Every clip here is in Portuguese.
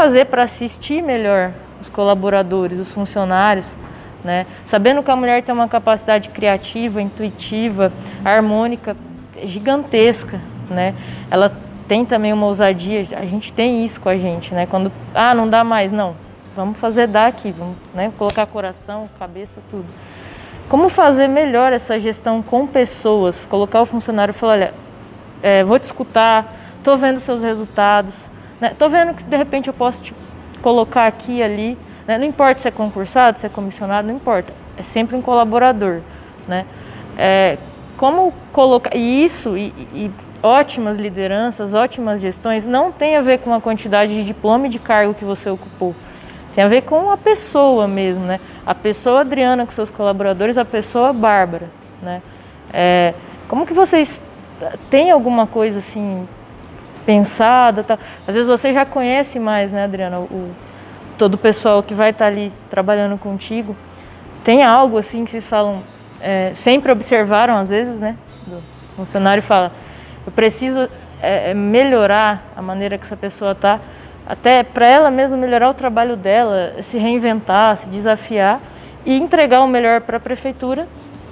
fazer para assistir melhor os colaboradores, os funcionários, né? Sabendo que a mulher tem uma capacidade criativa, intuitiva, harmônica gigantesca, né? Ela tem também uma ousadia, a gente tem isso com a gente, né? Quando, não dá mais, não, vamos fazer dar aqui, vamos, né, colocar coração, cabeça, tudo. Como fazer melhor essa gestão com pessoas, colocar o funcionário e falar, olha, vou te escutar, estou vendo seus resultados, estou vendo que de repente eu posso te colocar aqui e ali, né? Não importa se é concursado, se é comissionado, não importa, é sempre um colaborador, né? Como colocar isso e ótimas lideranças, ótimas gestões, não tem a ver com a quantidade de diploma e de cargo que você ocupou. Tem a ver com a pessoa mesmo, né? A pessoa Adriana com seus colaboradores, a pessoa Bárbara, né? Como que vocês têm alguma coisa assim pensada? Tá? Às vezes você já conhece mais, né, Adriana? Todo o pessoal que vai estar ali trabalhando contigo. Tem algo assim que vocês falam, sempre observaram às vezes, né? O funcionário fala, eu preciso melhorar a maneira que essa pessoa está, até para ela mesma melhorar o trabalho dela, se reinventar, se desafiar e entregar o melhor para a prefeitura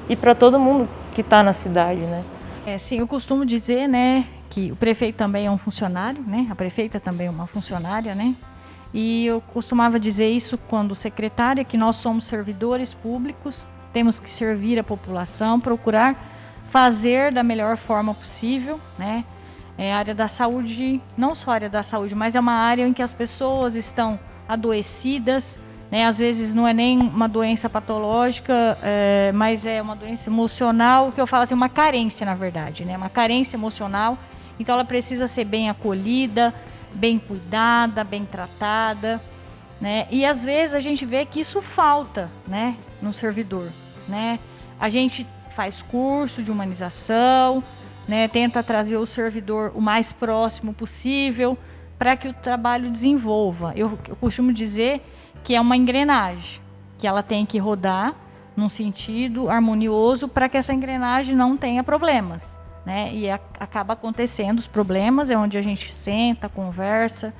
e para todo mundo que está na cidade, né? Sim, eu costumo dizer, né, que o prefeito também é um funcionário, né? A prefeita também é uma funcionária, né? E eu costumava dizer isso quando secretária, que nós somos servidores públicos, temos que servir a população, procurar fazer da melhor forma possível, né? A área da saúde, não só a área da saúde, mas é uma área em que as pessoas estão adoecidas, né? Às vezes não é nem uma doença patológica, mas é uma doença emocional, que eu falo assim, uma carência, na verdade, né? Uma carência emocional, então ela precisa ser bem acolhida, bem cuidada, bem tratada, né? E às vezes a gente vê que isso falta, né, no servidor, né? A gente faz curso de humanização, né, tenta trazer o servidor o mais próximo possível para que o trabalho desenvolva. Eu costumo dizer que é uma engrenagem, que ela tem que rodar num sentido harmonioso para que essa engrenagem não tenha problemas, né? E acaba acontecendo os problemas, é onde a gente senta, conversa.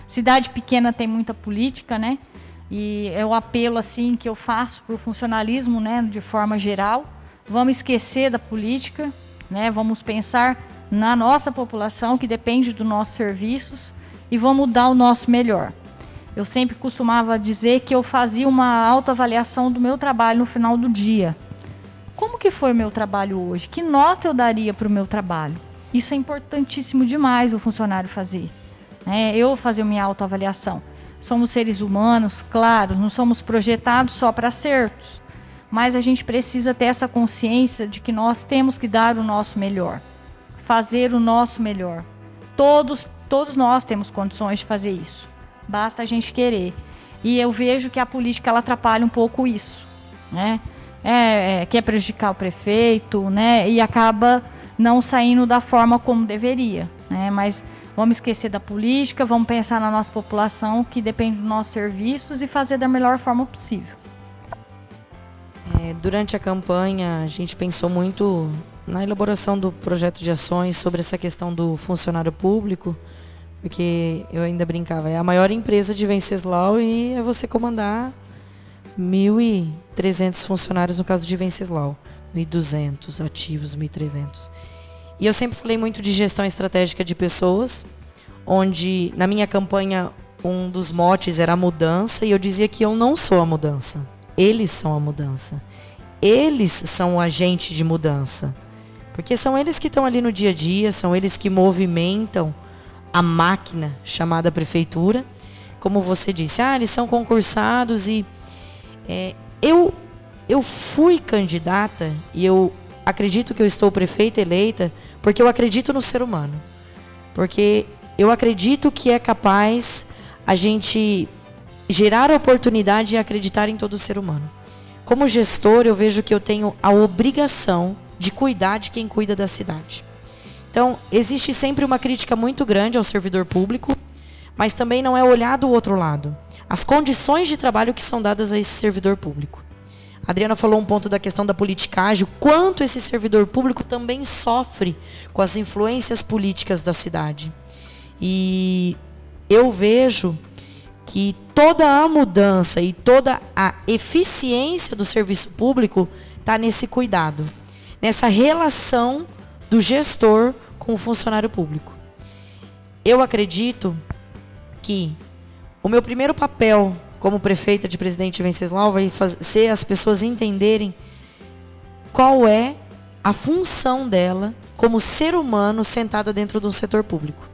Cidade pequena tem muita política, né? E é o apelo assim que eu faço para o funcionalismo, né, de forma geral. Vamos esquecer da política, né? Vamos pensar na nossa população, que depende dos nossos serviços, e vamos dar o nosso melhor. Eu sempre costumava dizer que eu fazia uma autoavaliação do meu trabalho no final do dia. Como que foi o meu trabalho hoje? Que nota eu daria para o meu trabalho? Isso é importantíssimo demais o funcionário fazer, né? Eu fazer minha autoavaliação. Somos seres humanos, claro, não somos projetados só para acertos, mas a gente precisa ter essa consciência de que nós temos que dar o nosso melhor, fazer o nosso melhor. Todos nós temos condições de fazer isso, basta a gente querer. E eu vejo que a política ela atrapalha um pouco isso, né? Quer prejudicar o prefeito, né? E acaba não saindo da forma como deveria, né? Mas vamos esquecer da política, vamos pensar na nossa população, que depende dos nossos serviços, e fazer da melhor forma possível. Durante a campanha, a gente pensou muito na elaboração do projeto de ações sobre essa questão do funcionário público, porque eu ainda brincava, é a maior empresa de Venceslau e é você comandar 1.300 funcionários no caso de Venceslau, 1.200 ativos, 1.300. E eu sempre falei muito de gestão estratégica de pessoas, onde na minha campanha um dos motes era a mudança, e eu dizia que eu não sou a mudança, eles são a mudança. Eles são o agente de mudança, porque são eles que estão ali no dia a dia, são eles que movimentam a máquina chamada prefeitura. Como você disse, eles são concursados e eu fui candidata e eu acredito que eu estou prefeita eleita porque eu acredito no ser humano, porque eu acredito que é capaz a gente gerar a oportunidade e acreditar em todo ser humano. Como gestor, eu vejo que eu tenho a obrigação de cuidar de quem cuida da cidade. Então, existe sempre uma crítica muito grande ao servidor público, mas também não é olhar do outro lado. As condições de trabalho que são dadas a esse servidor público. A Adriana falou um ponto da questão da politicagem, o quanto esse servidor público também sofre com as influências políticas da cidade. E eu vejo que toda a mudança e toda a eficiência do serviço público está nesse cuidado, nessa relação do gestor com o funcionário público. Eu acredito que o meu primeiro papel como prefeita de Presidente Venceslau vai ser as pessoas entenderem qual é a função dela como ser humano sentada dentro de um setor público.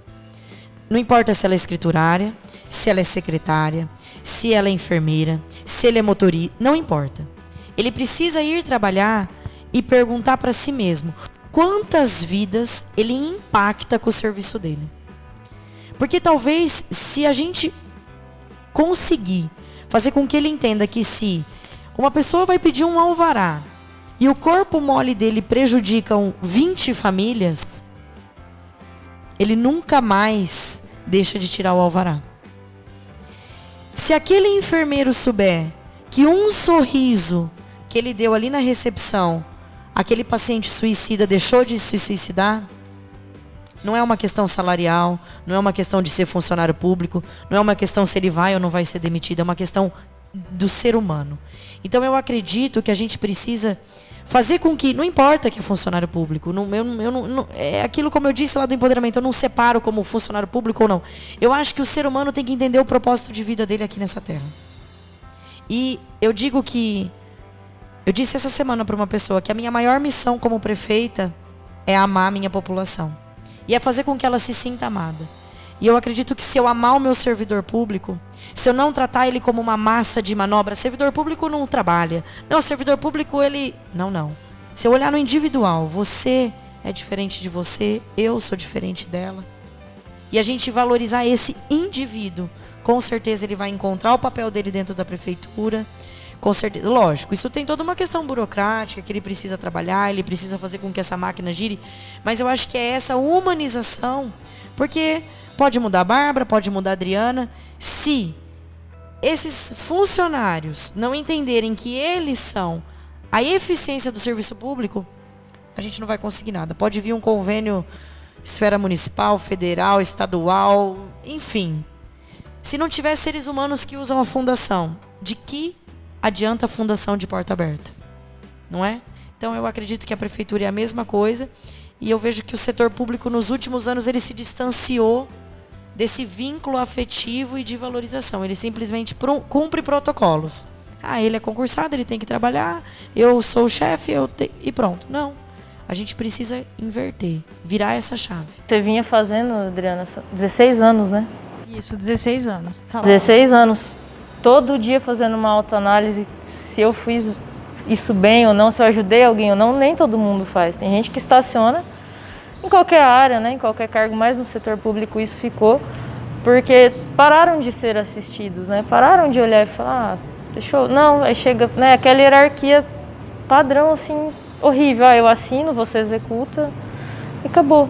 Não importa se ela é escriturária, se ela é secretária, se ela é enfermeira, se ele é motorista, não importa. Ele precisa ir trabalhar e perguntar para si mesmo quantas vidas ele impacta com o serviço dele. Porque talvez, se a gente conseguir fazer com que ele entenda que se uma pessoa vai pedir um alvará e o corpo mole dele prejudicam 20 famílias, ele nunca mais deixa de tirar o alvará. Se aquele enfermeiro souber que um sorriso que ele deu ali na recepção, aquele paciente suicida deixou de se suicidar, não é uma questão salarial, não é uma questão de ser funcionário público, não é uma questão se ele vai ou não vai ser demitido, é uma questão do ser humano. Então eu acredito que a gente precisa fazer com que, não importa que é funcionário público, é aquilo como eu disse lá do empoderamento, eu não separo como funcionário público ou não. Eu acho que o ser humano tem que entender o propósito de vida dele aqui nessa terra. E eu digo que, eu disse essa semana para uma pessoa que a minha maior missão como prefeita é amar a minha população. E é fazer com que ela se sinta amada. E eu acredito que se eu amar o meu servidor público, se eu não tratar ele como uma massa de manobra, servidor público não trabalha. Não, servidor público ele... Não. Se eu olhar no individual, você é diferente de você, eu sou diferente dela. E a gente valorizar esse indivíduo, com certeza ele vai encontrar o papel dele dentro da prefeitura. Com certeza, lógico, isso tem toda uma questão burocrática que ele precisa trabalhar, ele precisa fazer com que essa máquina gire. Mas eu acho que é essa humanização, porque... Pode mudar a Bárbara, pode mudar a Adriana. Se esses funcionários não entenderem que eles são a eficiência do serviço público, a gente não vai conseguir nada. Pode vir um convênio esfera municipal, federal, estadual, enfim. Se não tiver seres humanos que usam a fundação, de que adianta a fundação de porta aberta? Não é? Então eu acredito que a prefeitura é a mesma coisa. E eu vejo que o setor público nos últimos anos ele se distanciou desse vínculo afetivo e de valorização. Ele simplesmente cumpre protocolos. Ele é concursado, ele tem que trabalhar, eu sou o chefe, e pronto. Não. A gente precisa inverter, virar essa chave. Você vinha fazendo, Adriana, 16 anos, né? Isso, 16 anos. 16 anos. Todo dia fazendo uma autoanálise, se eu fiz isso bem ou não, se eu ajudei alguém ou não, nem todo mundo faz. Tem gente que estaciona em qualquer área, né, em qualquer cargo, mas no setor público isso ficou, porque pararam de ser assistidos, né, pararam de olhar e falar, deixa eu... Não, aí chega, né, aquela hierarquia padrão, assim, horrível, eu assino, você executa e acabou.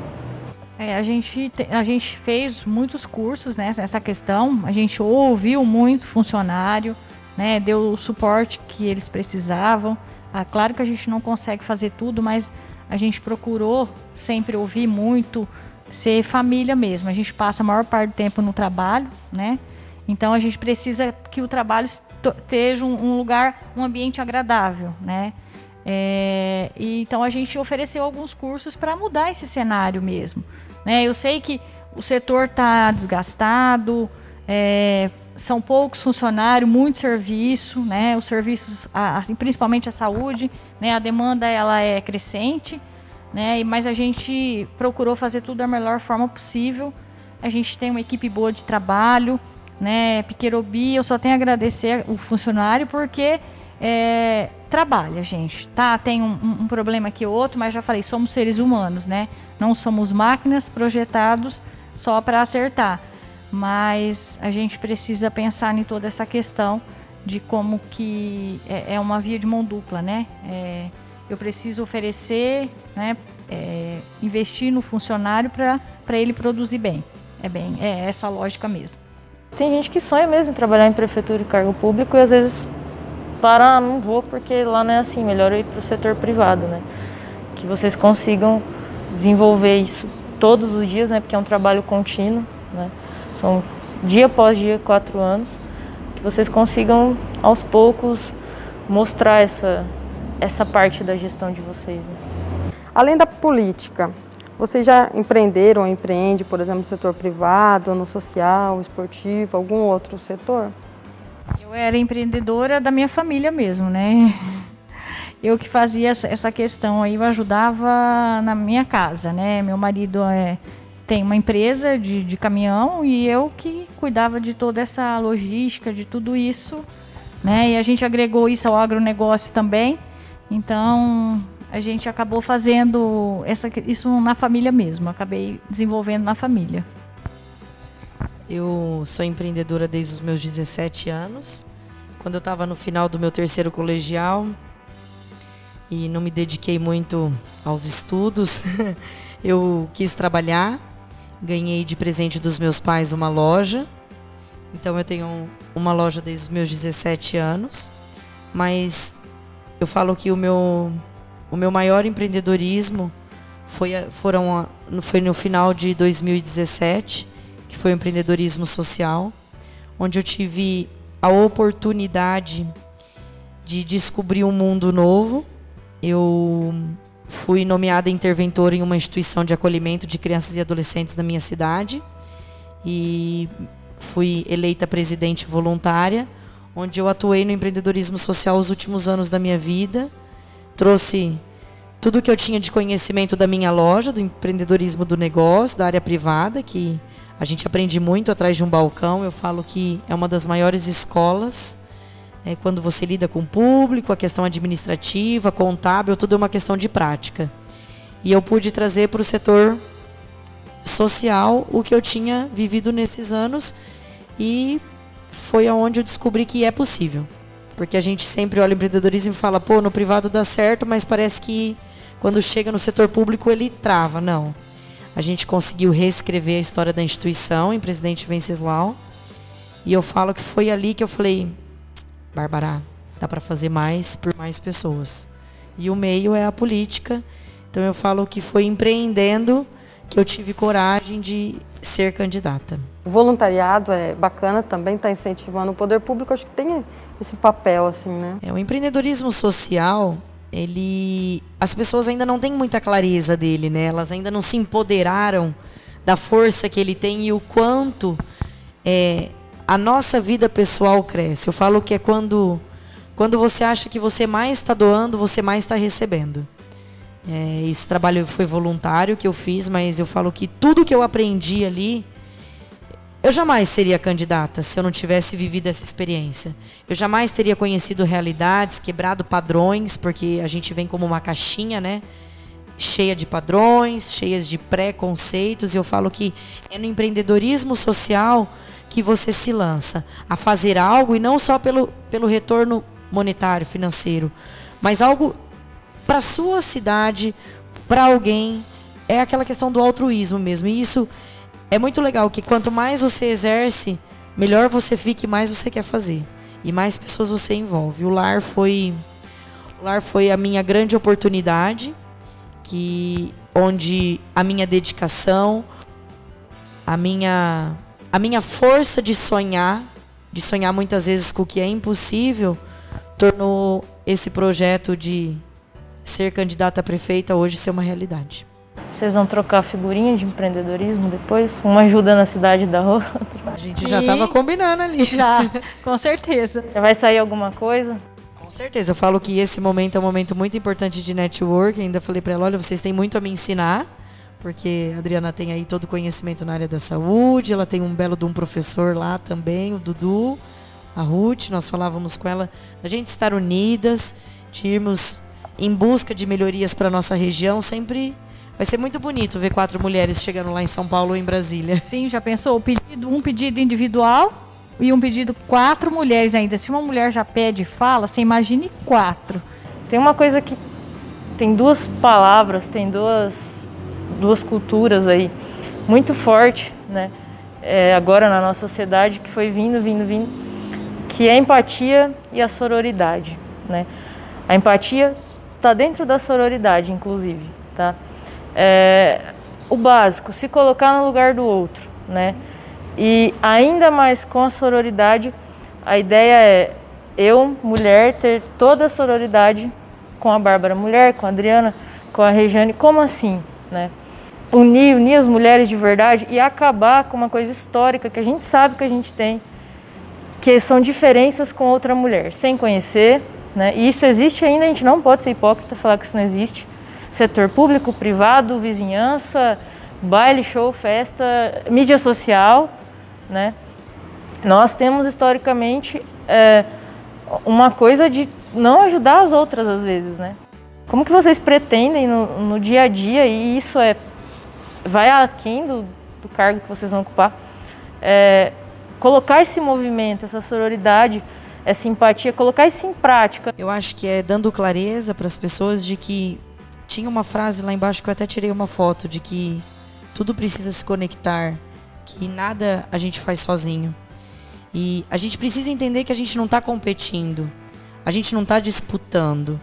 A gente fez muitos cursos, né, nessa questão, a gente ouviu muito funcionário, né, deu o suporte que eles precisavam. Claro que a gente não consegue fazer tudo, mas a gente procurou sempre ouvir muito, ser família mesmo. A gente passa a maior parte do tempo no trabalho, né? Então a gente precisa que o trabalho esteja um lugar, um ambiente agradável, né? E então a gente ofereceu alguns cursos para mudar esse cenário mesmo, né? Eu sei que o setor está desgastado, são poucos funcionários, muito serviço, né? Os serviços, principalmente a saúde, né? A demanda ela é crescente, né? Mas a gente procurou fazer tudo da melhor forma possível. A gente tem uma equipe boa de trabalho, né? Piquerobi, eu só tenho a agradecer o funcionário porque trabalha, gente, tá? Tem um problema aqui ou outro, mas já falei, somos seres humanos, né? Não somos máquinas projetados só para acertar. Mas a gente precisa pensar em toda essa questão de como que é uma via de mão dupla, né? Eu preciso oferecer, né, investir no funcionário para ele produzir bem. É essa lógica mesmo. Tem gente que sonha mesmo em trabalhar em prefeitura e cargo público e às vezes não vou porque lá não é assim, melhor eu ir para o setor privado, né? Que vocês consigam desenvolver isso todos os dias, né? Porque é um trabalho contínuo, né? São dia após dia, 4 anos. que vocês consigam, aos poucos, mostrar essa parte da gestão de vocês, né? Além da política, vocês já empreenderam ou empreende, por exemplo, no setor privado, no social, esportivo, algum outro setor? Eu era empreendedora da minha família mesmo, né? Eu que fazia essa questão aí, eu ajudava na minha casa, né? Meu marido tem uma empresa de caminhão e eu que cuidava de toda essa logística, de tudo isso, né? E a gente agregou isso ao agronegócio também. Então, a gente acabou fazendo isso na família mesmo. Acabei desenvolvendo na família. Eu sou empreendedora desde os meus 17 anos. Quando eu estava no final do meu terceiro colegial e não me dediquei muito aos estudos, eu quis trabalhar. Ganhei de presente dos meus pais uma loja. Então eu tenho uma loja desde os meus 17 anos. Mas eu falo que o meu maior empreendedorismo foi no final de 2017, que foi o empreendedorismo social, onde eu tive a oportunidade de descobrir um mundo novo. Eu fui nomeada interventora em uma instituição de acolhimento de crianças e adolescentes da minha cidade e fui eleita presidente voluntária, onde eu atuei no empreendedorismo social os últimos anos da minha vida. Trouxe tudo que eu tinha de conhecimento da minha loja, do empreendedorismo do negócio, da área privada, que a gente aprende muito atrás de um balcão. Eu falo que é uma das maiores escolas. Quando você lida com o público, a questão administrativa, contábil, tudo é uma questão de prática. E eu pude trazer para o setor social o que eu tinha vivido nesses anos e foi aonde eu descobri que é possível. Porque a gente sempre olha o empreendedorismo e fala, pô, no privado dá certo, mas parece que quando chega no setor público ele trava. Não. A gente conseguiu reescrever a história da instituição em Presidente Venceslau. E eu falo que foi ali que eu falei, Bárbara, dá para fazer mais por mais pessoas. E o meio é a política. Então eu falo que foi empreendendo que eu tive coragem de ser candidata. O voluntariado é bacana também, está incentivando o poder público, acho que tem esse papel, assim, né? O empreendedorismo social, as pessoas ainda não têm muita clareza dele, né? Elas ainda não se empoderaram da força que ele tem e o quanto a nossa vida pessoal cresce. Eu falo que é quando você acha que você mais está doando, você mais está recebendo. Esse trabalho foi voluntário que eu fiz, mas eu falo que tudo que eu aprendi ali, eu jamais seria candidata se eu não tivesse vivido essa experiência. Eu jamais teria conhecido realidades, quebrado padrões, porque a gente vem como uma caixinha, né? Cheia de padrões, cheias de preconceitos. Eu falo que é no empreendedorismo social que você se lança a fazer algo, e não só pelo retorno monetário, financeiro, mas algo para a sua cidade, para alguém. É aquela questão do altruísmo mesmo. E isso é muito legal, que quanto mais você exerce, melhor você fica e mais você quer fazer. E mais pessoas você envolve. O lar foi a minha grande oportunidade, onde a minha dedicação, a minha força de sonhar muitas vezes com o que é impossível, tornou esse projeto de ser candidata a prefeita hoje ser uma realidade. Vocês vão trocar figurinha de empreendedorismo depois? Uma ajuda na cidade da outra? A gente já estava combinando ali. Já, com certeza. Já vai sair alguma coisa? Com certeza. Eu falo que esse momento é um momento muito importante de network. Ainda falei para ela, olha, vocês têm muito a me ensinar, porque a Adriana tem aí todo o conhecimento na área da saúde, ela tem um belo de um professor lá também, o Dudu, a Ruth. Nós falávamos com ela da gente estar unidas, de irmos em busca de melhorias para nossa região. Sempre vai ser muito bonito ver 4 mulheres chegando lá em São Paulo ou em Brasília. Sim, já pensou? Um pedido individual e um pedido 4 mulheres ainda. Se uma mulher já pede e fala, você imagine 4. Tem uma coisa que tem 2 palavras, tem duas culturas aí muito forte, né? Agora na nossa sociedade, que foi vindo, que é a empatia e a sororidade, né? A empatia está dentro da sororidade, inclusive, tá? O básico, se colocar no lugar do outro, né? E ainda mais com a sororidade, a ideia é eu, mulher, ter toda a sororidade com a Bárbara mulher, com a Adriana, com a Rejane. Como assim, né? Unir as mulheres de verdade e acabar com uma coisa histórica que a gente sabe que a gente tem, que são diferenças com outra mulher, sem conhecer, né? E isso existe ainda, a gente não pode ser hipócrita e falar que isso não existe. Setor público, privado, vizinhança, baile, show, festa, mídia social, né? Nós temos historicamente uma coisa de não ajudar as outras às vezes, né? Como que vocês pretendem no dia a dia, e isso vai aquém do cargo que vocês vão ocupar, colocar esse movimento, essa sororidade, essa empatia, colocar isso em prática? Eu acho que é dando clareza para as pessoas de que tinha uma frase lá embaixo que eu até tirei uma foto, de que tudo precisa se conectar, que nada a gente faz sozinho. E a gente precisa entender que a gente não está competindo, a gente não está disputando.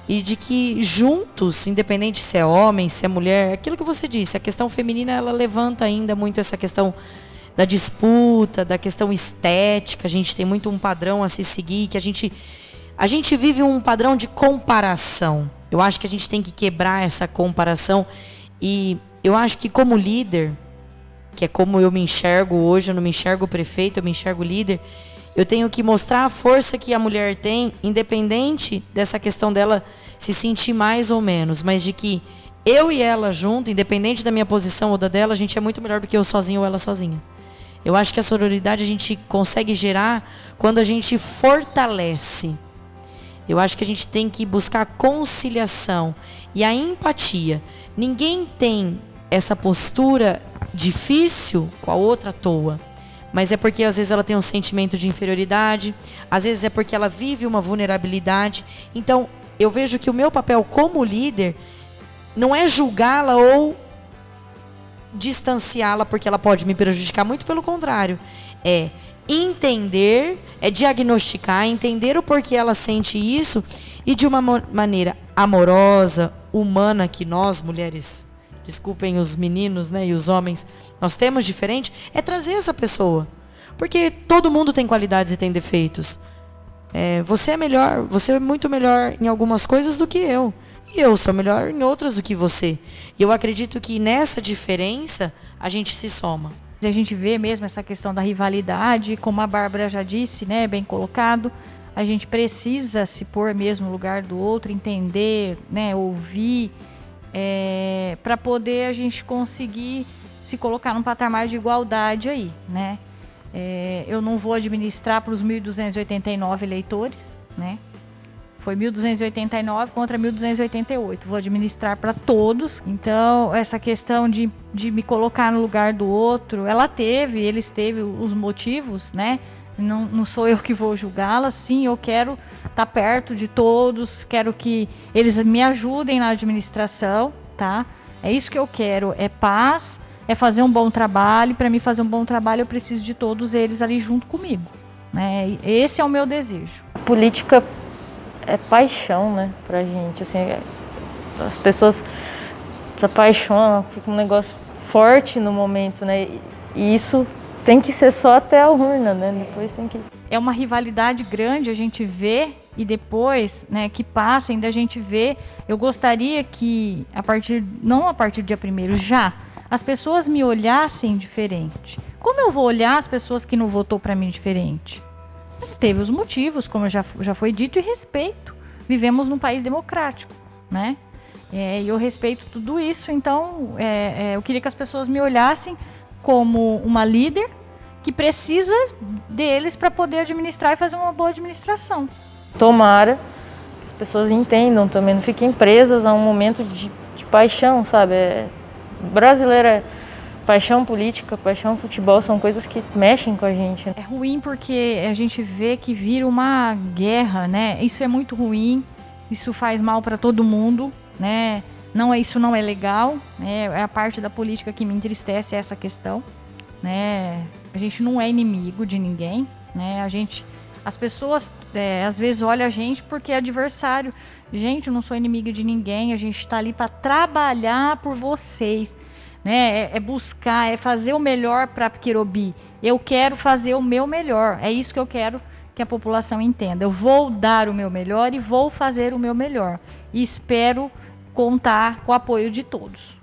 E de que juntos, independente se é homem, se é mulher, aquilo que você disse, a questão feminina, ela levanta ainda muito essa questão da disputa, da questão estética. A gente tem muito um padrão a se seguir, que a gente vive um padrão de comparação. Eu acho que a gente tem que quebrar essa comparação. E eu acho que como líder, que é como eu me enxergo hoje, eu não me enxergo prefeito, eu me enxergo líder, eu tenho que mostrar a força que a mulher tem, independente dessa questão dela se sentir mais ou menos, mas de que eu e ela junto, independente da minha posição ou da dela, a gente é muito melhor do que eu sozinho ou ela sozinha. Eu acho que a sororidade a gente consegue gerar quando a gente fortalece. Eu acho que a gente tem que buscar a conciliação e a empatia. Ninguém tem essa postura difícil com a outra à toa. Mas é porque às vezes ela tem um sentimento de inferioridade, às vezes é porque ela vive uma vulnerabilidade. Então, eu vejo que o meu papel como líder não é julgá-la ou distanciá-la porque ela pode me prejudicar, muito pelo contrário. É entender, é diagnosticar, entender o porquê ela sente isso e de uma maneira amorosa, humana, que nós, mulheres, desculpem os meninos, né, e os homens, nós temos diferente, é trazer essa pessoa. Porque todo mundo tem qualidades e tem defeitos. Você é melhor, você é muito melhor em algumas coisas do que eu. E eu sou melhor em outras do que você. E eu acredito que nessa diferença a gente se soma. A gente vê mesmo essa questão da rivalidade, como a Bárbara já disse, né, bem colocado, a gente precisa se pôr mesmo no lugar do outro, entender, né, ouvir, para poder a gente conseguir se colocar num patamar de igualdade aí, né? Eu não vou administrar para os 1.289 eleitores, né? Foi 1.289 contra 1.288. Vou administrar para todos. Então, essa questão de me colocar no lugar do outro, eles teve os motivos, né? Não sou eu que vou julgá-la. Sim, eu quero estar perto de todos, quero que eles me ajudem na administração, tá? É isso que eu quero, é paz, é fazer um bom trabalho. Para mim fazer um bom trabalho, eu preciso de todos eles ali junto comigo, né? Esse é o meu desejo. A política é paixão, né, pra gente, assim, as pessoas se apaixonam, fica um negócio forte no momento, né, e isso tem que ser só até a urna, né, depois tem que... É uma rivalidade grande, a gente vê, e depois, né, que passa, ainda a gente vê. Eu gostaria que, não a partir do dia 1º, já, as pessoas me olhassem diferente. Como eu vou olhar as pessoas que não votou pra mim diferente? Teve os motivos, como já foi dito, e respeito. Vivemos num país democrático, né? E eu respeito tudo isso, então eu queria que as pessoas me olhassem como uma líder que precisa deles para poder administrar e fazer uma boa administração. Tomara que as pessoas entendam também, não fiquem presas a um momento de paixão, sabe? Brasileira, paixão política, paixão futebol são coisas que mexem com a gente. É ruim porque a gente vê que vira uma guerra, né? Isso é muito ruim, isso faz mal para todo mundo, né? Isso não é legal, né? É a parte da política que me entristece, essa questão, né? A gente não é inimigo de ninguém, né? As pessoas às vezes olham a gente porque é adversário. Gente, eu não sou inimiga de ninguém, a gente está ali para trabalhar por vocês. Né? É buscar, é fazer o melhor para Piquerobi. Eu quero fazer o meu melhor. É isso que eu quero que a população entenda. Eu vou dar o meu melhor e vou fazer o meu melhor. E espero contar com o apoio de todos.